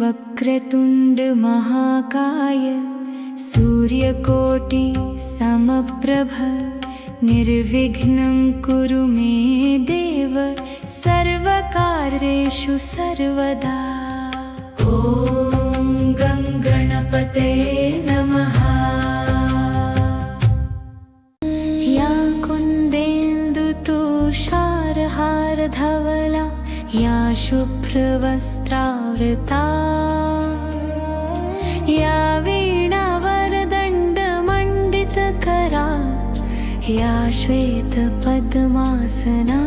वक्रतुंड महाकाय सूर्यकोटि समप्रभ निर्विघ्नं कुरु मे देव सर्वकार्येषु सर्वदा। ॐ गं गणपते नमः। या कुन्देन्दुतुषारहारधवला या शुभ्रवस्त्रावृता या वीणावरदण्डमण्डितकरा या श्वेतपद्मासना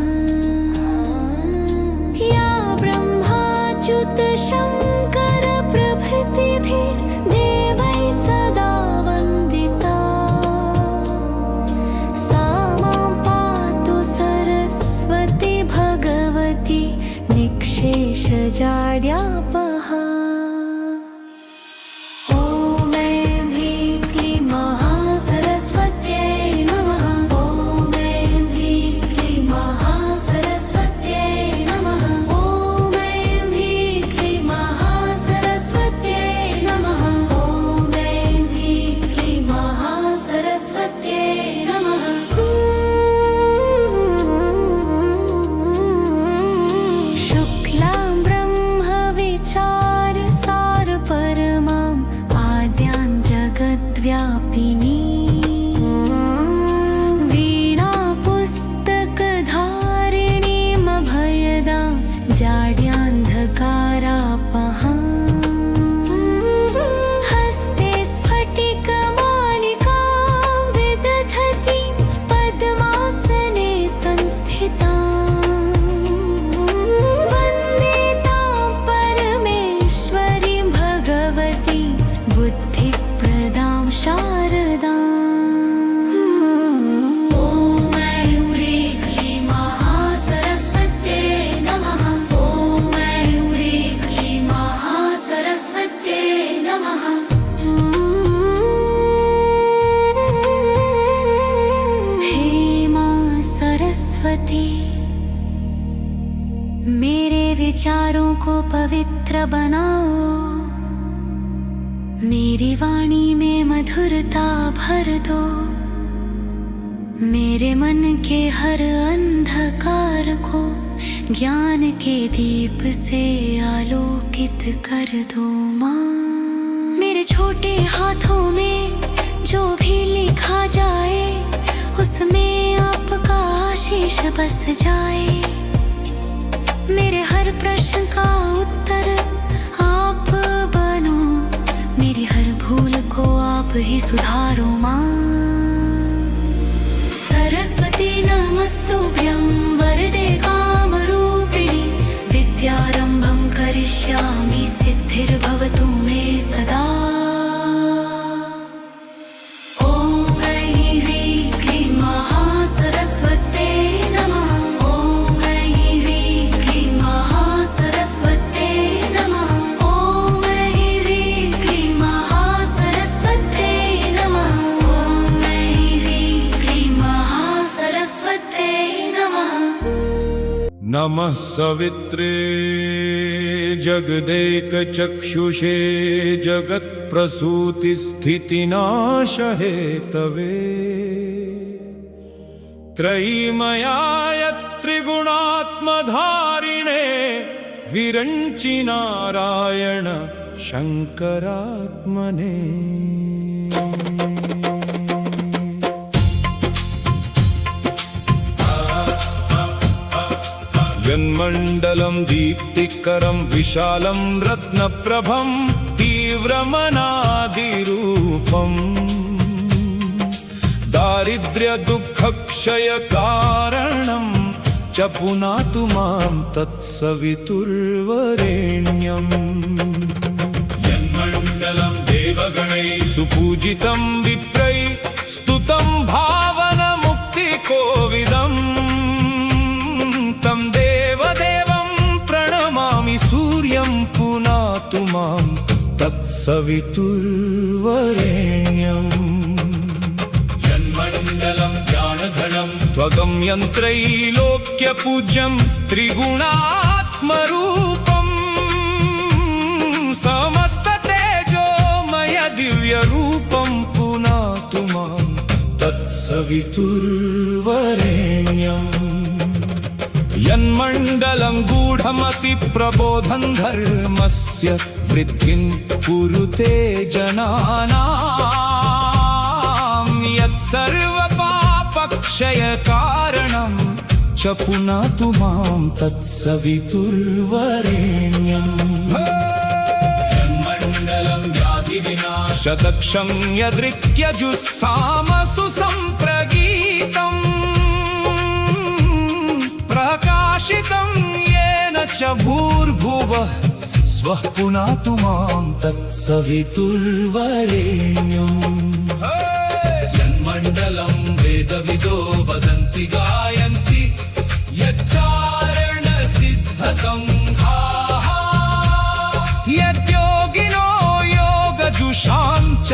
या ब्रह्माच्युतशङ्कर प्रभृतिभिर्देवैः सदा वन्दिता सा मां पातु सरस्वती भगवती निःशेषजाड्यापहा। व्यापिनी वीणा पुस्तकधारिणीमभयदां जाड्यान्धकारापहां हस्ते स्फटिकमालिकां विदधती पद्मासने संस्थितां वन्दे तां परमेश्वरीं भगवती बुद्धिप्रदां शारदा। ॐ ऐं ह्रीं क्लीं महासरस्वत्यै नमः। ॐ ऐं ह्रीं क्लीं महासरस्वत्यै नमः। हे मां सरस्वती, मेरे विचारों को पवित्र बनाओ, मेरी वाणी में मधुरता भर दो, मेरे मन के हर अंधकार को ज्ञान के दीप से आलोकित कर दो माँ। मेरे छोटे हाथों में जो भी लिखा जाए उसमें आपका आशीष बस जाए। मेरे हर प्रश्न का उत्तर आप बनो, मेरी हर भूल को आप ही सुधारो माँ। सरस्वती नमस्तुभ्यं वरदे कामरूपिणि विद्यारम्भं करिष्यामि सिद्धिर्भवतु मे सदा। ॐ ऐं ह्रीं क्लीं महासरस्वत्यै नमः। ॐ ऐं ह्रीं क्लीं महासरस्वत्यै नमः। ॐ ऐं ह्रीं क्लीं महासरस्वत्यै नमः। ॐ ऐं ह्रीं क्लीं महासरस्वत्यै नमः। नमः सवित्रे जगदेकचक्षुषे जगत्प्रसूतिस्थितिनाशहेतवे त्रयीमयाय त्रिगुणात्मधारिणे विरञ्चि नारायण शङ्करात्मने। यन्मण्डलं दीप्तिकरं विशालं रत्नप्रभं तीव्रमनादिरूपम् दारिद्र्यदुःखक्षयकारणं च पुनातु मां तत्सवितुर्वरेण्यम्। यन्मण्डलं देवगणैः सुपूजितं विप्रैः स्तुतं भावनमुक्तिकोविदम् तं देवदेवं प्रणमामि सूर्यं पुनातु मां तत्सवितुर्वरेण्यम्। यन्मण्डलं ज्ञानघनं त्वगं यन्त्रैलोक्यपूज्यं त्रिगुणात्मरूपं तत्सवितुर्वरेण्यम् यन्मण्डलं गूढमति प्रबोधं धर्मस्य वृद्धिं कुरुते जनानां यत्सर्वपापक्षयकारणं च पुनातु मां तत्सवितुर्वरेण्यम् यन्मण्डलं व्याधिविनाशदक्षं यदृक्यजुस्सामसु सम्प्रगीतम् प्रकाशितं येन च भूर्भुवः स्वः पुनातु मां तत्सवितुर्वरेण्यम् यन्मण्डलं वेदविदो वदन्ति गायन्ति यच्चारणसिद्धसङ्घाः यद्योगिनो योगजुषां च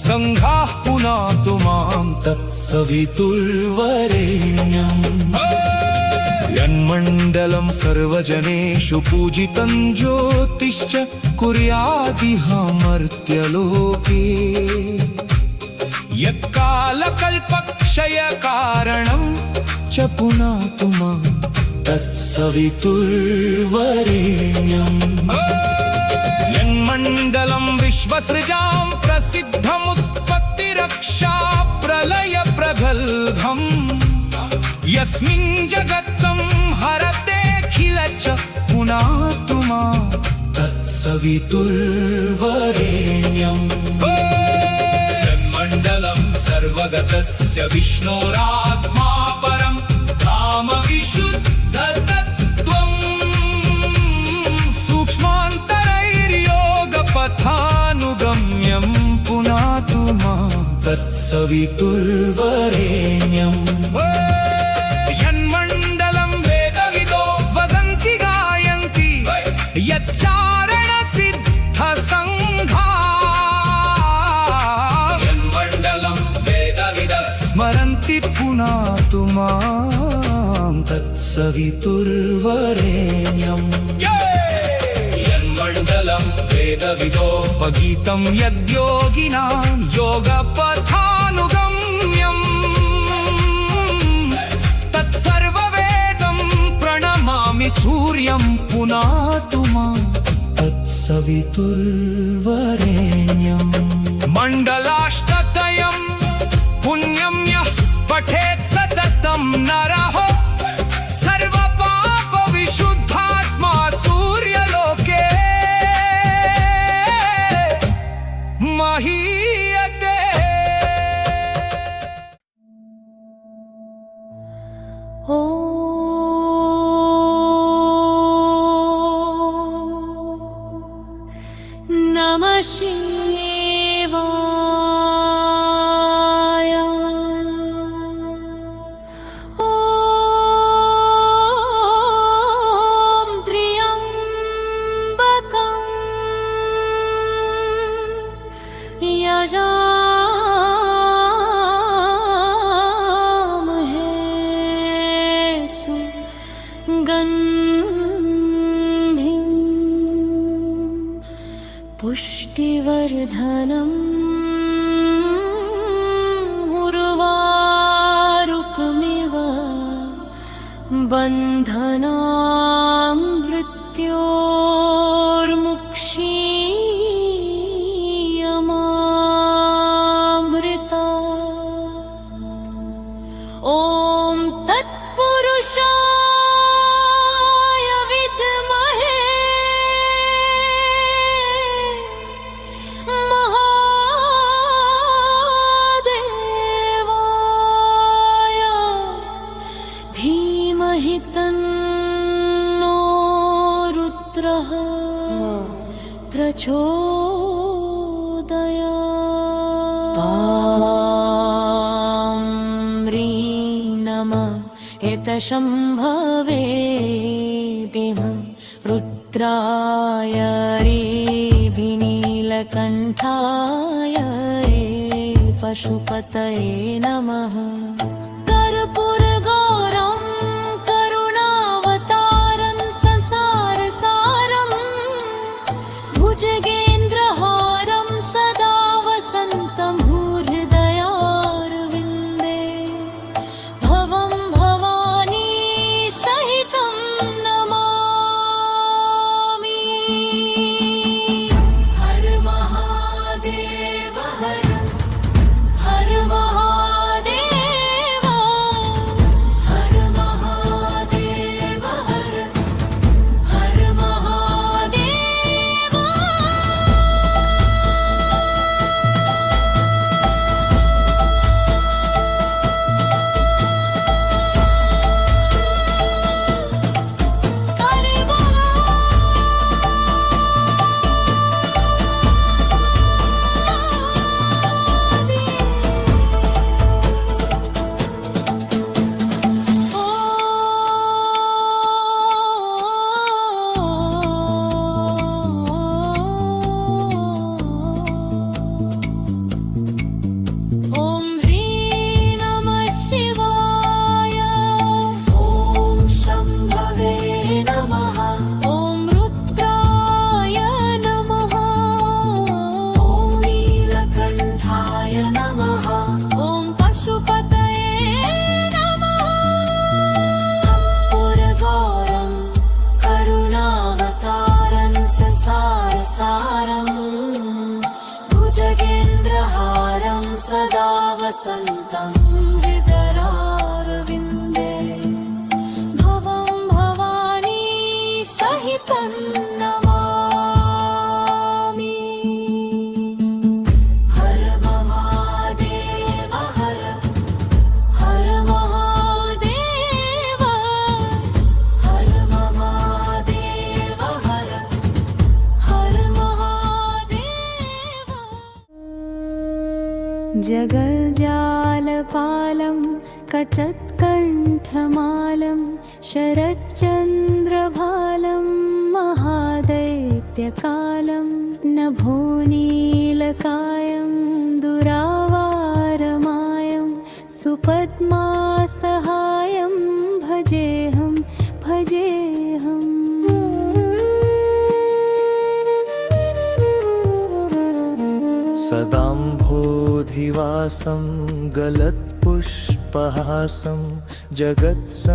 सङ्घाः पुनातु मां तत्सवितुर्वरेण्यम् यन्मण्डलं सर्वजनेषु पूजितं ज्योतिश्च कुर्यादिहामर्त्यलोके यत्कालकल्पक्षयकारणं च पुनातु मां तत्सवितुर्वरेण्यम् यन्मण्डलं विश्वसृजां प्रसिद्धमुत्पत्तिरक्षा प्रलयप्रगल्भम् यस्मिन् जगत्संहरतेऽखिल च पुनातु मां तत्सवितुर्वरेण्यम् यन्मण्डलं सर्वगतस्य विष्णोरात्मा परं धाम विशुद्धतत्त्वम् सूक्ष्मान्तरैर्योगपथानुगम्यं पुनातु मां तत्सवितुर्वरेण्यम् यन्मण्डलं वेदविदो वदन्ति गायन्ति यच्चारणसिद्धसङ्घाः यन्मण्डलं वेदविदः स्मरन्ति पुनातु मां तत्सवितुर्वरेण्यम् यन्मण्डलं वेदविदोपगीतं यद्योगिनां योगपथानुगम्यम् सूर्यं पुनातु मां तत्सवितुर्वरेण्यम् मण्डलाष्टकं पुण्यं यः पठेत् सततं नरः सर्वपापविशुद्धात्मा सूर्यलोके महीयते। नमः शिवाय। ॐ त्र्यम्बकं यजामहे सुगन्धिं पुष्टिवर्धनम् उर्वारुकमिव बन्धनां मृत्योर्मुक्षीयमामृता। ॐ तत्पुरुषाय विद्महे महादेवाय धीमहि तन्नो रुद्रः प्रचोदयात्। ॐ ह्रीं नमः एतशम्भवे दिम रुद्राय नीलकण्ठाय पशुपतये नमः। कर्पूरगौरं करुणावतारं संसारसारं भुजगेन्द्रहारं सदा वसन्तं हृदयारविन्दे। तन्नमामि। हर महादेव हर हर महादेव हर महादेव हर हर महादेव। जगज्जालपालं कचत्कण्ठमालं शरच्चन्द्रभालं महादैत्यकालं नभोनीलकायं दुरावारमायं सुपद्मासहायं भजेऽहं भजेऽहम्। सदाम्भोधिवासं गलत्पुष्पहासं जगत्सन्निवासं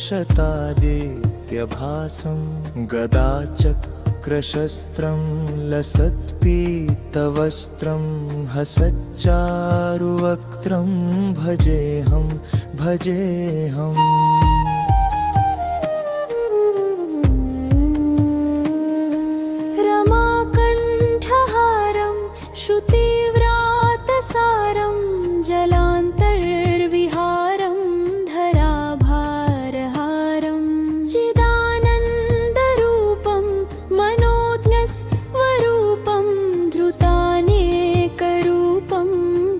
शतादित्यभासं गदाचक्रशस्त्रं लसत्पीतवस्त्रं हसच्चारुवक्त्रं भजेऽहं भजेऽहम्। श्रुतिव्रातसारं जलान्तर्विहारं धराभारहारं चिदानन्दरूपं मनोज्ञस्वरूपं धृतानेकरूपं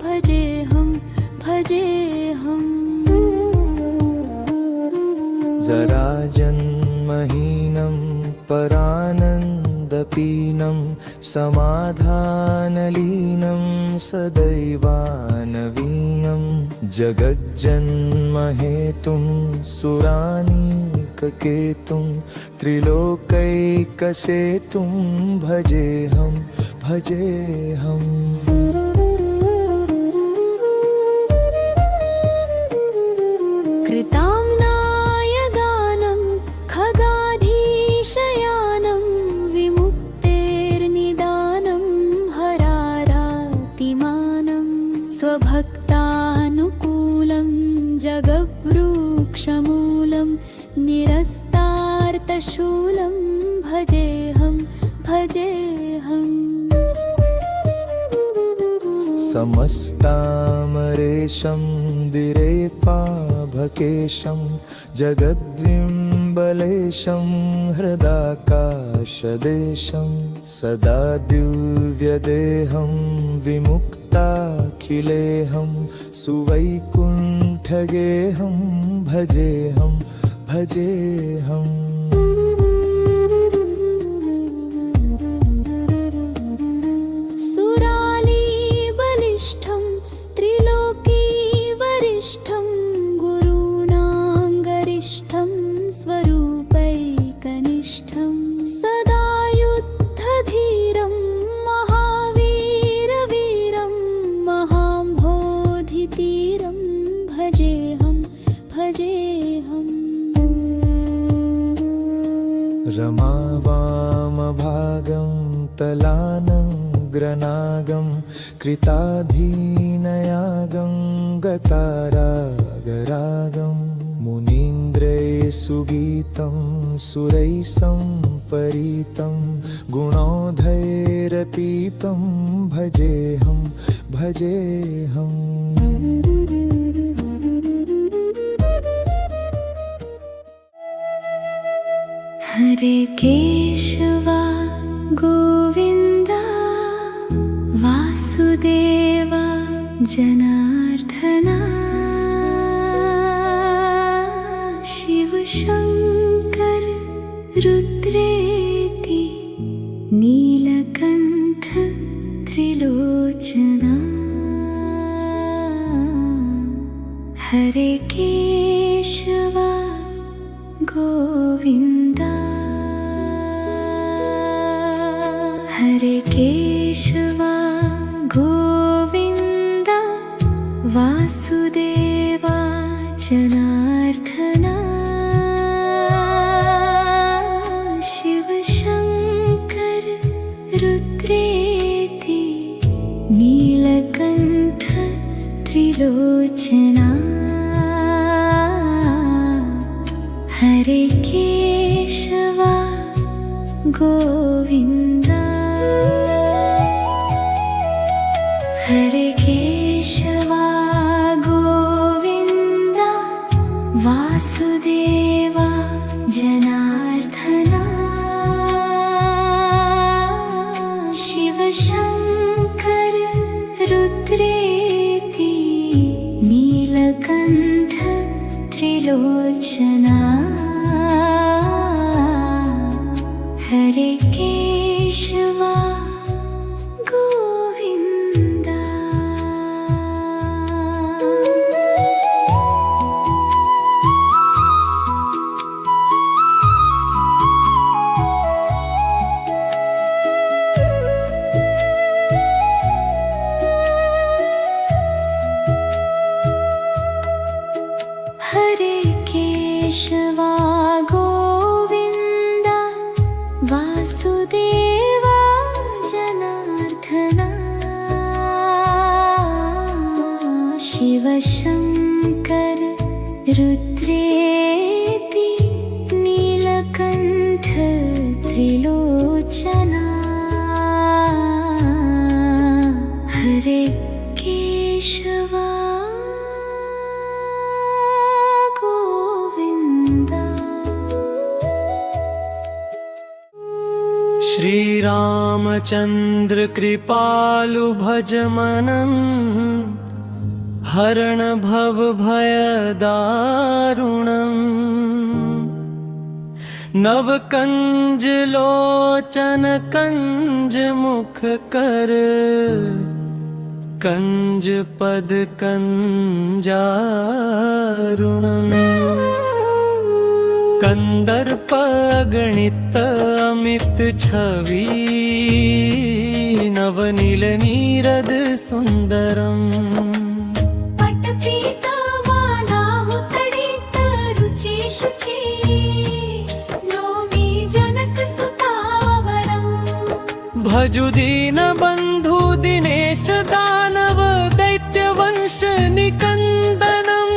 भजेऽहं भजेऽहम्। जराजन्महीनं परानन्दपीनं समाधानलीनं सदैवानवीनं जगज्जन्महेतुं सुरानीककेतुं त्रिलोकैकसेतुं भजेऽहं भजेऽहम्। कृताम्नाय गानं खगाधीशयानं विमुक्तेर्निदानं हरारातिमानं स्वभक्तानुकूलं जगवृक्षमूलं निरस्तार्तशूलं भजेऽहं भजेऽहम्। समस्तामरेशं दिरेपाभकेशं जगद्विम्बलेशं हृदाकाशदेशं सदा दिव्यदेहं विमुक्ताखिलेहं सुवैकुण्ठगेहं भजेऽहं भजेऽहम्। सुरालीबलिष्ठं त्रिलोकीवरिष्ठं गुरूणाङ्गरिष्ठं स्वरूपैकनिष्ठं सदा युद्धधीरं महावीरवीरं महाम्भोधितीरं भजेऽहं भजेऽहम्। रमावामभागं तलानग्रनागं कृताधीनयागं गतारागरागं मुनीन्द्रैः सुगीतं सुरैः सम्परीतं गुणौधैरतीतं भजेऽहं भजेऽहम्। हरे केशवा गोविन्द वासुदेवा जनार्दना शिव शङ्कर रुद्रेति नीलकण्ठ त्रिलोचना। हरे केशवा गोविन्द हरे केशवा गोविन्द वासुदेवा जनार्दना शिव शङ्कर रुद्रेति नीलकण्ठ त्रिलोचना। हरे केशवा केशवा गोविन्दा हरे केशवा गोविन्दा वासुदेवा जनार्दना शिव शङ्कर रुद्रेति नीलकण्ठ त्रिलोचना हरे केशवा गोविन्दा हरे केशवा गोविन्दा वासुदेवा जनार्दना शिव शङ्कर रुद्रेति नीलकण्ठ त्रिलोचना हरे केशवा गोविन्दा श्री रामचंद्र कृपालु भज मनन हरण भव भय दारुणम नव कंज लोचन कंज मुख कर कंज पद कंजारुणम कंदर्प गणित अमित छवि नवनील नीरद सुंदरम पटपीतवानाहुतडित रुचि शुचि नौमि जनक सुतावरम् भजु दीन बंधु दिनेश दानव दैत्य वंश निकंदनम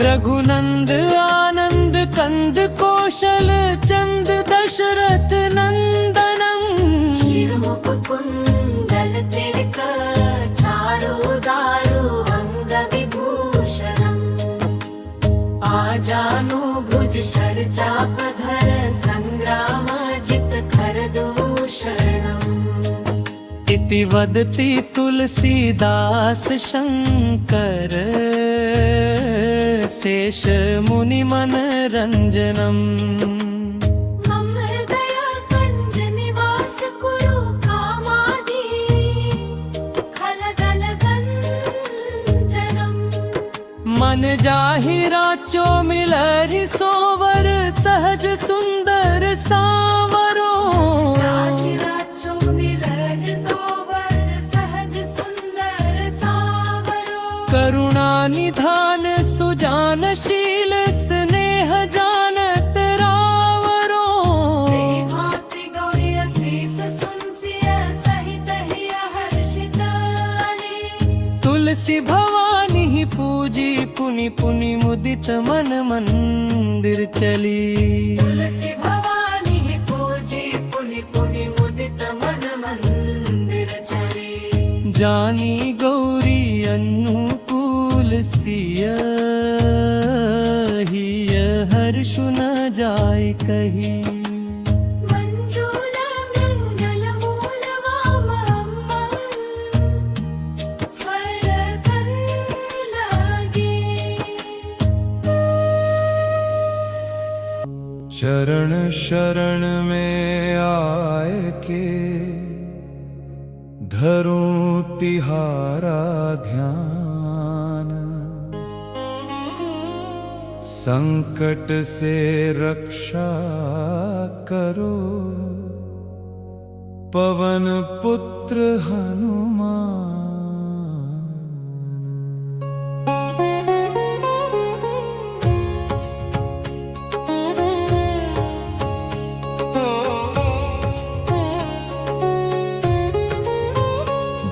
रघुनंद आनंद कंद कौशल चंद दशरथ नंदनम शिरोमुकुकुंडल तिलक चारु दारु अंग विभूषणम् आजानु भुज शर चापधर संग्राम जित खर दूषणम् इति वदति तुलसीदास शंकर शेष मुनि मन रंजनम मम हृदय कंज निवास कुरु कामादि खलदल गंजनम् मन जाहि राचो मिलरि सोवर सहज सुंदर सावरो राजराजो मिलन सोवर सहज सुंदर सावरो करुणा निधान सुजानशील स्नेह जानत रावरो भाति गौरी असीस सुनसिय सहित हिय हर्षित अली तुलसी भवानी ही पूजी पुनि पुनि मुदित मन मंदिर चली तुलसी भवानी पूजी पुनि पुनि मुदित मन मंदिर चली जानी गौरी अनुकूल सिय हिय हर्षु न जाय कही मंजूल मंगल मूल वामम्म फरकन लागे चरण शरण में आए के धरूं तिहारा ध्यान संकट से रक्षा करो पवन पुत्र हनुमान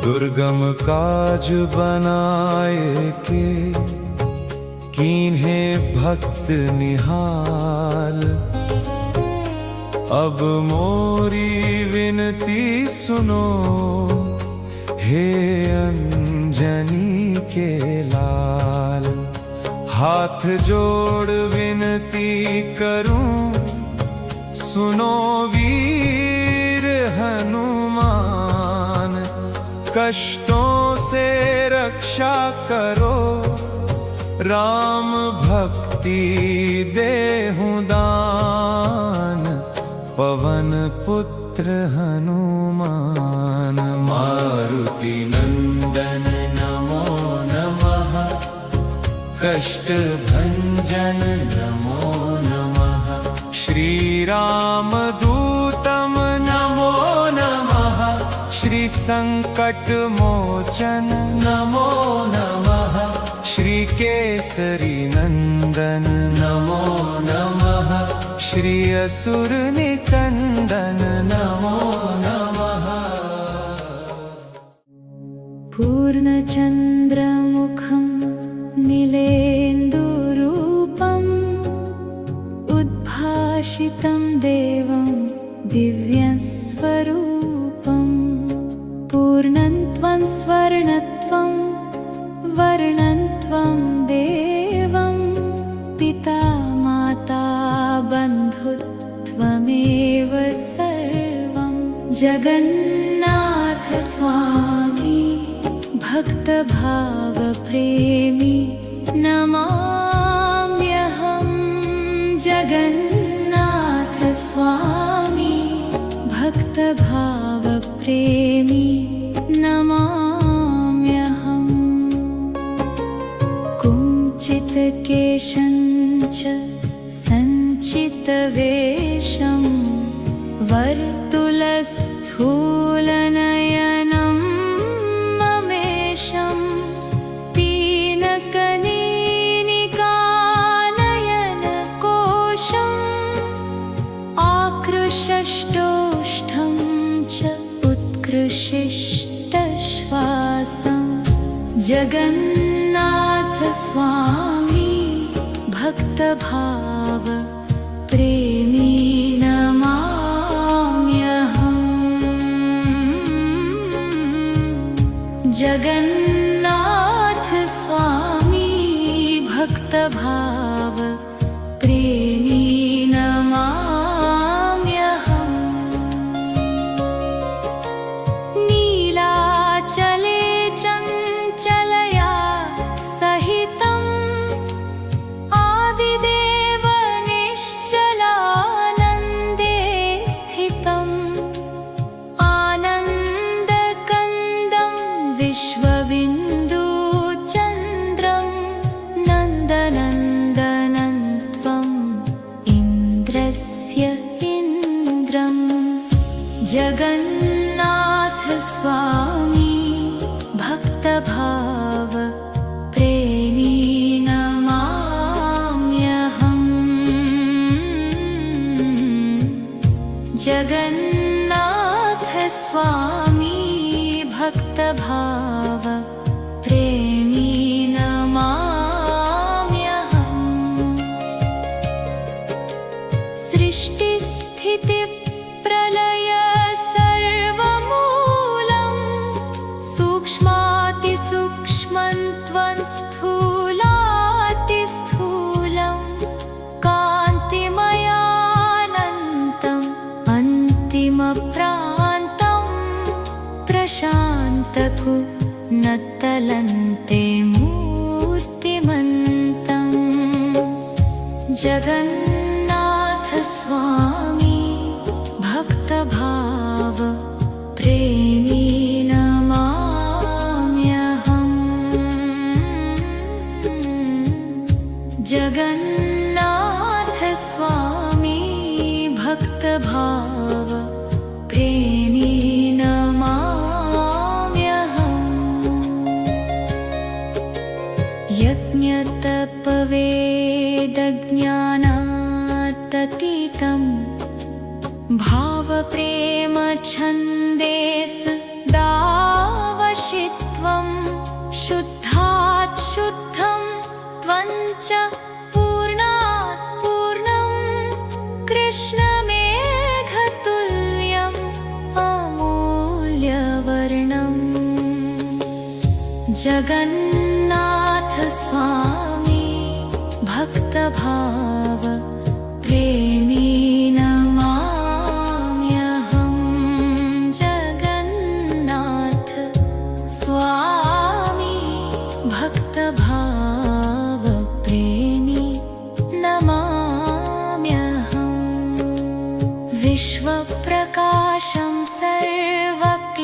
दुर्गम क्रम काज बनाए के कीन्हे भक्त निहाल। अब मोरी विनती सुनो हे अंजनी के लाल। हाथ जोड़ विनती करूं सुनो वीर हनुमान। कष्टों से रक्षा करो राम भक्ति देहु दान। पवन पुत्र हनुमान मारुति नंदन नमो नमः। कष्ट भंजन नमो नमः। श्री राम दूतम नमो नमः। श्री संकट मोचन नमो नमः। श्री केसरी नंदन नमो नमः। श्री असुर निकंदन नमो नमः। पूर्णचन्द्रमुखं नीलेन्दुरूपम् उद्भासितं देवं दिव्यस्वरूपम्। पूर्णत्वं स्वर्णत्वं वर्णत्वं देवं। पिता माता बन्धुत्वमेव सर्वं। जगन्नाथ स्वामी भक्तभावप्रेमी नमाम्यहं। जगन्नाथ स्वामी भक्तभावप्रेमी नमाम्यहम्। कुञ्चितकेशञ्च सञ्चितवेषं वर्तुलस्थूलनयनं ममेशं। पीनकनीनिकानयनकोशम् आकृशष्टोष्ठं च उत्कृशिष्टश्वासं। जगन्नाथ स्वामी भक्तभाव प्रेमी नमाम्यहम्। जगन्नाथ स्वामी भक्तभाव प्रेमी नमाम्यहम्। नीलाचले चञ्चलया सहितम् आदिदेव निश्चलानन्दे स्थितम्। आनन्दकन्दं विश्वबिन्दुचन्द्रं नन्दनन्दनं त्वम् इन्द्रस्य इन्द्रम्। जगन्नाथ स्वामी भक्तभाव प्रेमी नमाम्यहम्। जगन्नाथ स्वामी भक्तभाव प्रेमी नमाम्यहम्। सृष्टिस्थितिप्रलय सर्वमूलं सूक्ष्मातिसूक्ष्मं त्वं स्थूलातिस्थूलं। कान्तिमयानन्तम् अन्तिमप्रान्तं प्रशान्तकुनतलन्ते मूर्तिमन्तम्। जगन्नाथ स्वामी भक्तभाव प्रेमी नमाम्यहम्। जगन्नाथ स्वामी भक्तभाव प्रेमी नमाम्यहम्। यज्ञतपवेदज्ञानाततीतं भावप्रेमछन्देस दावश काशित्वं शुद्धात् शुद्धं त्वं च पूर्णात् पूर्णं कृष्णमेघतुल्यम् अमूल्यवर्णम् जगन्नाथ स्वामी भक्तभाव प्रेमी नमाम्यहं जगन्नाथ स्वामी भक्तभाव प्रेमी नमाम्यहम् विश्वप्रकाशं सर्वक्लेशनाशं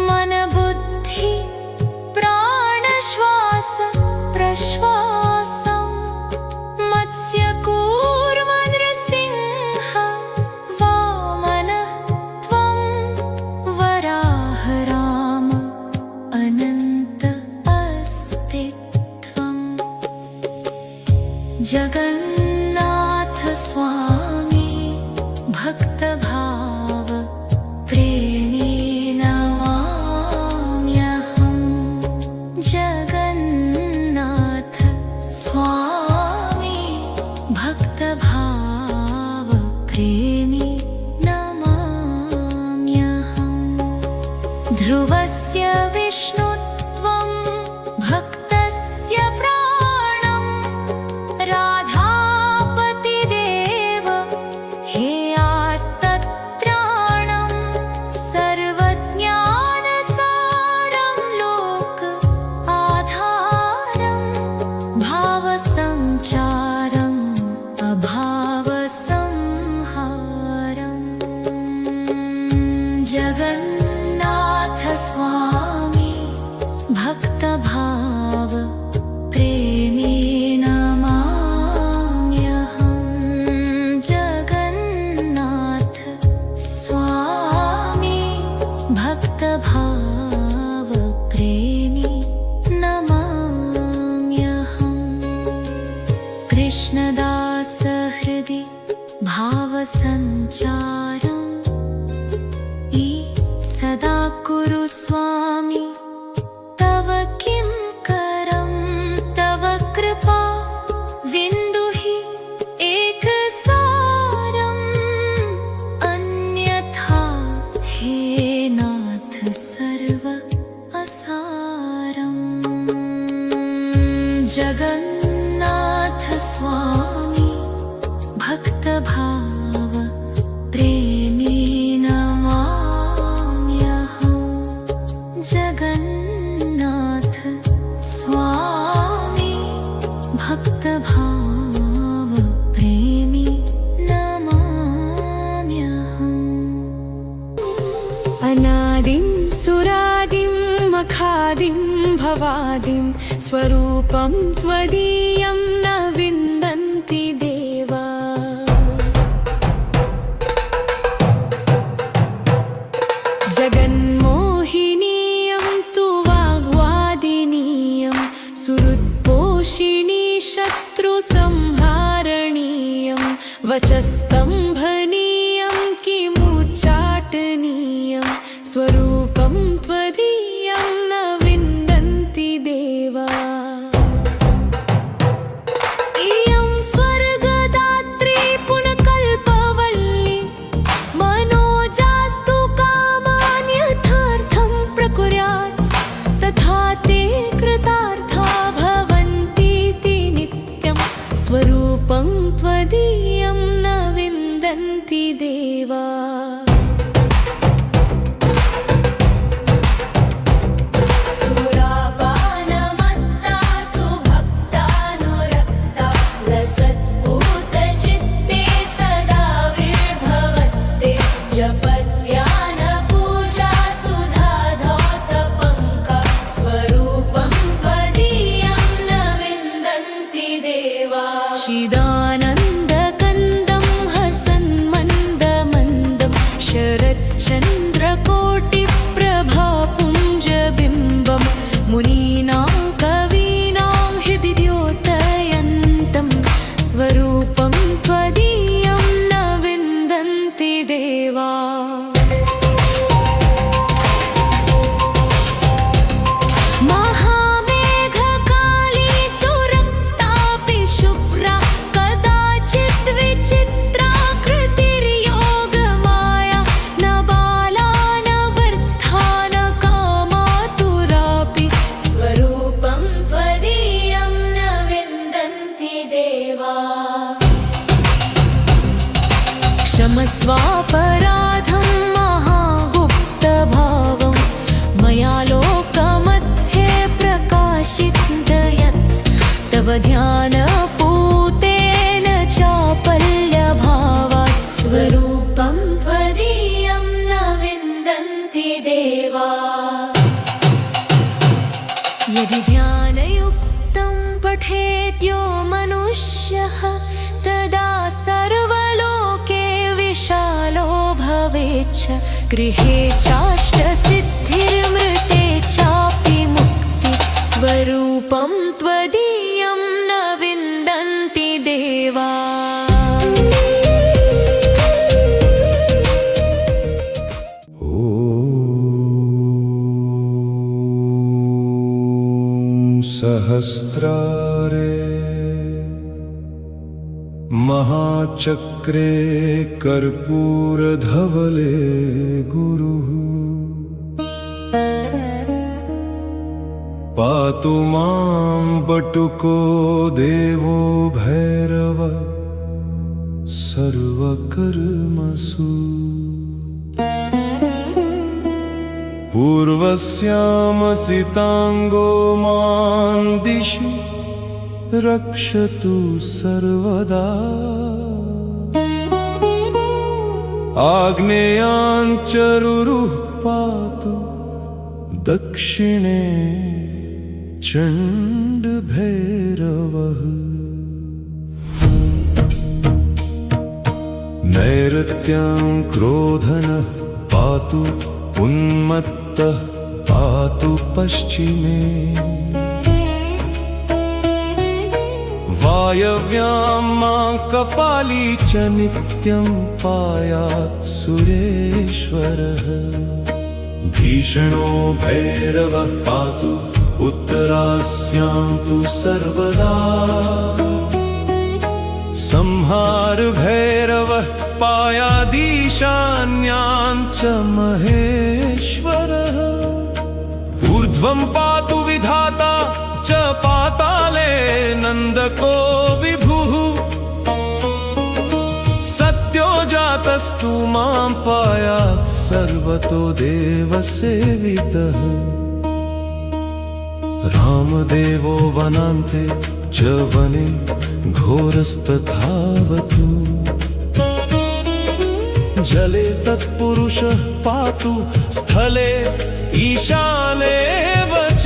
मनबुद्धि प्राणश्वास प्रश्वासं मत्स्यकूर्मनृसिंह वामनः त्वं वराह राम अनन्त अस्तित्वम् जगन्नाथ स्वामी भक्तभाव प्रेमी नमाम्यहं जगन्नाथ स्वामी भक्तभाव प्रेमी नमाम्यहम् ध्रुवस्य विष्णुत्वं भक्तस्य प्राणं राधापतिदेव हे आर्तत्राणं सर्वज्ञानसारं लोक आधारं भावसञ्चारम् अभावसंहारम् जगन्नाथ स्वामी भक्तभाव प्रेमी नमाम्यहं जगन्नाथ स्वामी भक्तभाव प्रेमी नमाम्यहम् कृष्णदास हृदि भावसञ्चारम् सदा कुरु स्वामी तव किं करं तव कृपा विन्दुहि एकसारम् अन्यथा हे नाथ सर्व असारम् जगन्नाथ स्वामी भक्तभाव प्रेमी नमाम्यहं जगन्नाथ स्वामी भक्तभाव प्रेमी नमाम्यहम् अनादिं सुरादिं मखादिं भवादिं स्वरूपं त्वदीयं न विन्दन्ति देवा जगन्मोहिनीयं तु वाग्वादिनीयं सुहृत्पोषिणी शत्रुसंहारणीयं वचस्तम्भनीयं किमुच्चाटनीयं स्वरूपं त्वदीयं न विन्दन्ति देवा इयं स्वर्गदात्री पुनकल्पवल्ली मनोजास्तु कामान् यथार्थं प्रकुर्यात् तथा ते कृतार्था भवन्तीति नित्यं स्वरूपं त्वदीयं न विन्दन्ति देवा चिदानन्दकन्दं हसन्मन्दमन्दं स्वापराधं महागुप्तभावं मया लोकमध्ये प्रकाशितयत् तव ध्यानपूतेन चापल्यभावात् स्वरूपं त्वदीयं न विन्दन्ति देवा। यदि ध्यानयुक्तं पठेत् यो मनुष्यः तदा सर्वलोके विशालो भवेच्च गृहे चाष्टसिद्धिर्मृते चापि मुक्ति स्वरूपं त्वदीयं न विन्दन्ति देवा। सहस्रारे महाचक्रे कर्पूरधवले गुरुः पातु मां बटुको देवो भैरव सर्वकर्मसु। पूर्वस्यामसिताङ्गो मां दिशि रक्षतु सर्वदा। आग्नेयाञ्चरुरुः पातु दक्षिणे चण्डभैरवः। नैऋत्यां क्रोधनः पातु उन्मत्तः पातु पश्चिमे। वायव्यां मां कपाली च नित्यं पायात् सुरेश्वरः। भीषणो भैरवः पातु उत्तरास्यां तु सर्वदा। संहार भैरवः पायादीशान्यां च महेश्वरः। ऊर्ध्वं पातु विधाता च पाताले नन्दको विभुः। सत्यो जातस्तु मां पायात् सर्वतो देवसेवितः। रामदेवो वनान्ते च वने घोरस्तथावतु। जले तत्पुरुषः पातु स्थले ईशानेव च।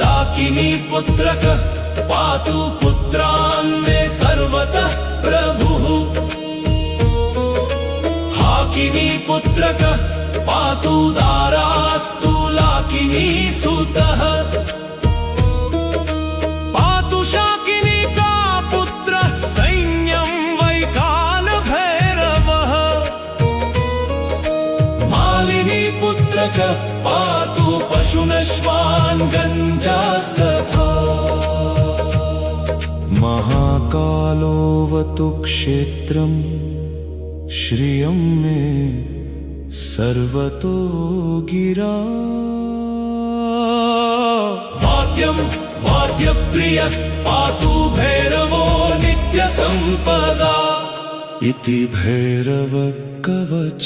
डाकिनी पुत्रकः पातु पुत्रान् मे सर्वतः प्रभुः। हाकिनी पुत्रकः पातु दारास्तु लाकिनी सुतः। पातु शाकिनी का पुत्र सैन्यं वैकालभैरवः। मालिनी पुत्रकः पातु पशुनश्वान् गञ्जास्तथा। महाकालोऽवतु क्षेत्रं श्रियं मे सर्वतो गिरा। वाद्यं वाद्यप्रियः पातु भैरवो नित्यसम्पदा। इति भैरव कवच।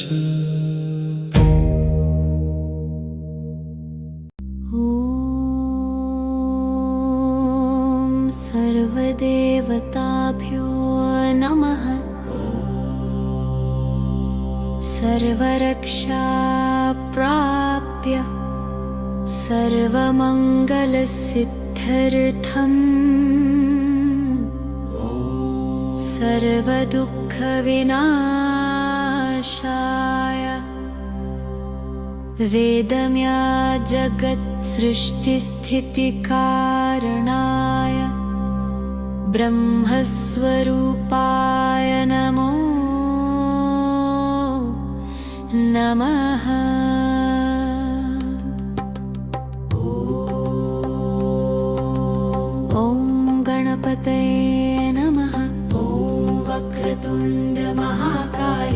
ॐ सर्वदेवताभ्यो नमः। सर्वरक्षा प्राप्य सर्वमङ्गलसिद्ध्यर्थम् सर्वदुःखविनाशाय वेदम्या जगत्सृष्टिस्थितिकारणाय ब्रह्मस्वरूपाय नमो नमः। ॐ गणपतये नमः। ॐ वक्रतुण्ड महाकाय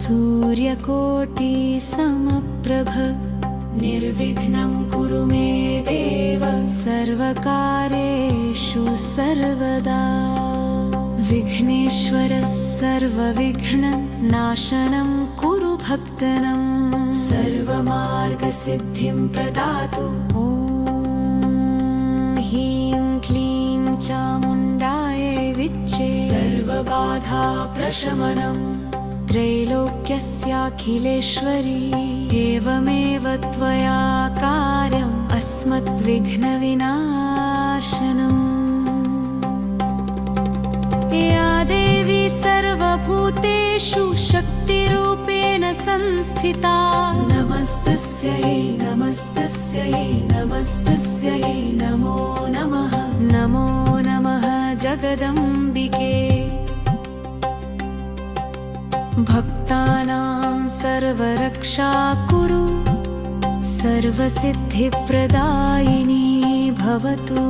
सूर्यकोटिसमप्रभ निर्विघ्नं कुरु मे देव सर्वकार्येषु सर्वदा। विघ्नेश्वर सर्वविघ्ननाशनं कुरु भक्तनं सर्वमार्गसिद्धिं प्रदातु ॐ ह्रीं क्लीं चामुण्डायै विच्चे सर्वबाधाप्रशमनं त्रैलोक्यस्याखिलेश्वरी एवमेव त्वया कार्यम् अस्मद्विघ्नविनाशनम् या देवी सर्वभूतेषु शक्तिरूपेण संस्थिता नमस्तस्यै नमस्तस्यै नमस्तस्यै नमो नमः नमो नमः जगदम्बिके भक्तानां सर्वरक्षा कुरु सर्वसिद्धिप्रदायिनी भवतु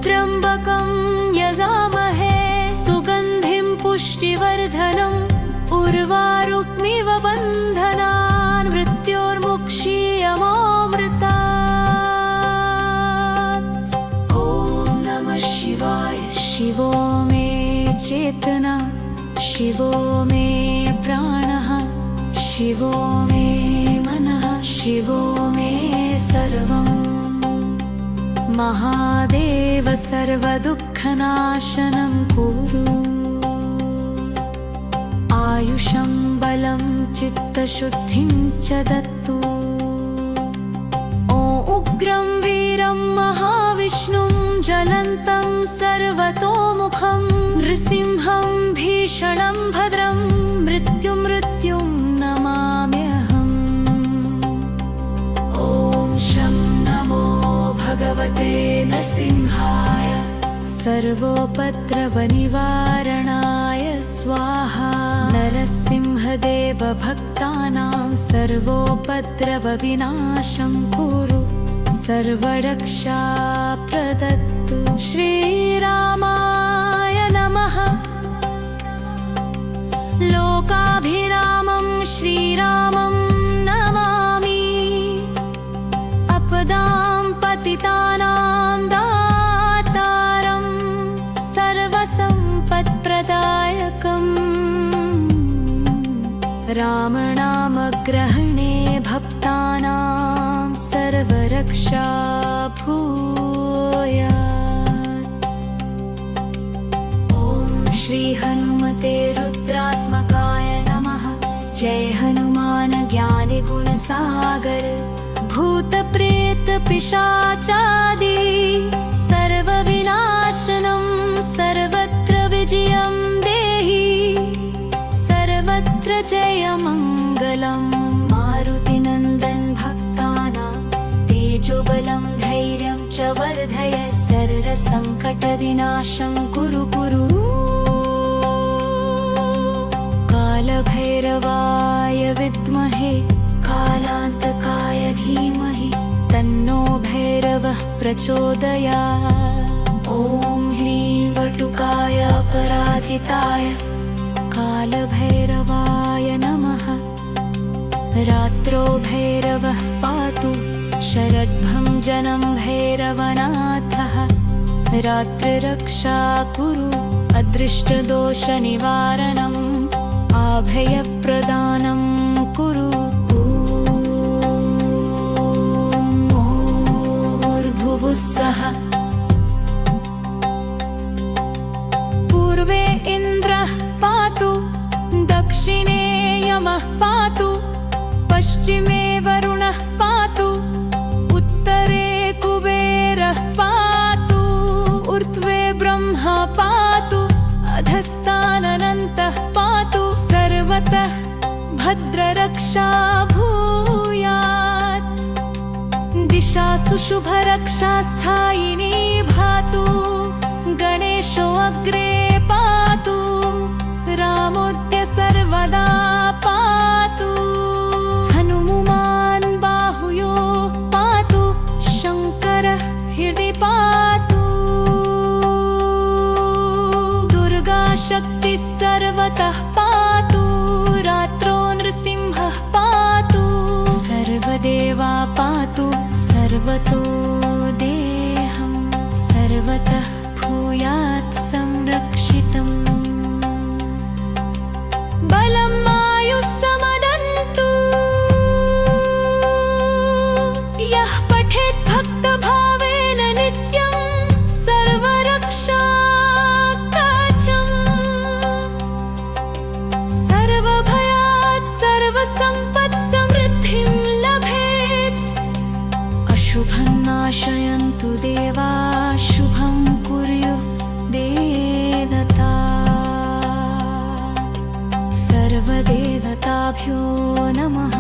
त्र्यम्बकं यजामहे सुगन्धिं पुष्टिवर्धनम् उर्वारुक्मिव बन्धनान् मृत्योर्मुक्षीयमामृतात् ॐ नमः शिवाय शिवो मे चेतना शिवो मे प्राणः शिवो मे मनः शिवो मे सर्वम् महादेव सर्वदुःखनाशनं कुरु आयुषं बलं चित्तशुद्धिं च दत्तु ॐ उग्रं वीरं महाविष्णुं ज्वलन्तं सर्वतोमुखं नृसिंहं भीषणं भद्रं मृत्युं नमाम्यहम् ॐ शं नमो भगवते नरसिंहाय सर्वोपद्रवनिवारणाय स्वाहा नरसिंहदेव भक्तानां सर्वोपद्रवविनाशं कुरु सर्वरक्षा प्रदत्तु श्रीरामाय नमः लोकाभिरामं श्रीरामं नमामि अपदां पतितानां दातारं सर्वसम्पत्प्रदायकम् रामनामग्रहणे भक्तानां सर्वरक्षा भूयात् ॐ श्री हनुमते रुद्रात्मकाय नमः जय हनुमान ज्ञानी गुणसागर भूतप्रेत पिशाचादि सर्वविनाशनं सर्वत्र विजयं देहि सर्वत्र जयमङ्गलं मारुतिनन्दन भक्तानां तेजोबलं धैर्यं च वर्धय सर्वसङ्कटविनाशं कुरु कालभैरवाय विद्महे कालान्तकाय धीमहि तन्नो भैरवः प्रचोदयात् ॐ ह्रीं वटुकाय अपराजिताय कालभैरवाय नमः रात्रौ भैरवः पातु शरद्भञ्जनं भैरवनाथः रात्रिरक्षा कुरु अदृष्टदोषनिवारणम् अभयप्रदानं कुरु भुवुस्सः पूर्वे इन्द्रः पातु दक्षिणे यमः पातु पश्चिमे वरुणः पातु उत्तरे कुबेरः पातु ऊर्ध्वे ब्रह्मा पातु अधस्तानन्तः पातु सर्वतः भद्ररक्षा भूयात् दिशासु शुभरक्षा स्थायिनी भातु गणेशो अग्रे पातु रामोऽद्य सर्वदा पातु हनुमान् बाहुयो पातु शङ्करः हृदि पातु दुर्गा शक्तिः सर्वतः पातु रात्रौ नृसिंहः पातु सर्वदेवा पातु सर्वतो देहं सर्वतः भूयात् संरक्षितम् बलम् आयुस्समदन्तु यः पठेत् भक्तभावेन नित्यं सर्वरक्षाकवचम् सर्वभयात् सर्वसम्पत्समृद्धिं लभेत् अशुभं नाशयन्तु देवा शुभं कुर्युः देवता सर्वदेवताभ्यो नमः।